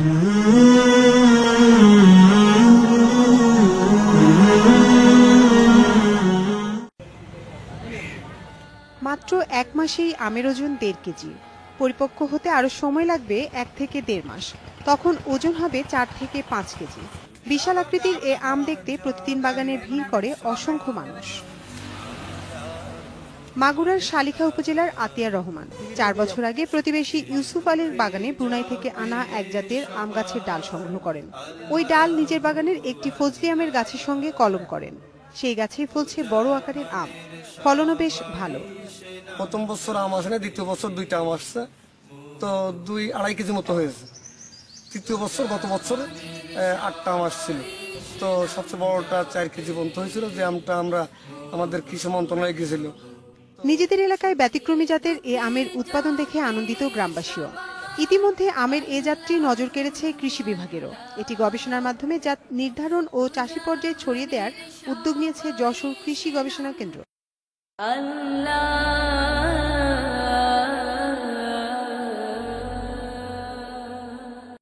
মাত্র ১ মাসেই আমের ওজন ১.৫ কেজি। পরিপক্ক হতে আরো সময় লাগবে ১ থেকে ১.৫ মাস। তখন ওজন হবে ৪ থেকে ৫ কেজি। বিশাল আকৃতির এ আম দেখতে প্রতিদিন বাগানে ভিড় করে অসংখ্য মানুষ। মাগুরার শালিখা উপজেলার আতিয়া রহমান ৪ বছর আগে প্রতিবেশী ইউসুফ আলীর বাগানে ব্রুনাই থেকে আনা এক জাতের আম গাছের ডাল সংগ্রহ করেন। ওই ডাল নিজের বাগানের একটি ফজলি আমের গাছের সঙ্গে কলম করেন। সেই গাছেই ফলছে বড় আকারের আম, ফলনও বেশ ভালো। প্রথম বছর আম আসে না, দ্বিতীয় বছর 2টা আম আসছে, তো 2-2.5 কেজি মতো হয়েছে। তৃতীয় বছর গত বছরে 8টা আম আসছিল, তো সবচেয়ে বড়টা 4 কেজি পর্যন্ত হয়েছিল, যে আমটা আমরা আমাদের কৃষি মন্ত্রণালয়ে গেছিল। নিজেদের এলাকায় ব্যতিক্রমী জাতের এ আমের উৎপাদন দেখে আনন্দিত গ্রামবাসীও। ইতিমধ্যে আমের এ জাতটি নজর কেড়েছে কৃষি বিভাগেরও। এটি গবেষণার মাধ্যমে জাত নির্ধারণ ও চাষি পর্যায়ে ছড়িয়ে দেওয়ার উদ্যোগ নিয়েছে যশোর কৃষি গবেষণা কেন্দ্র।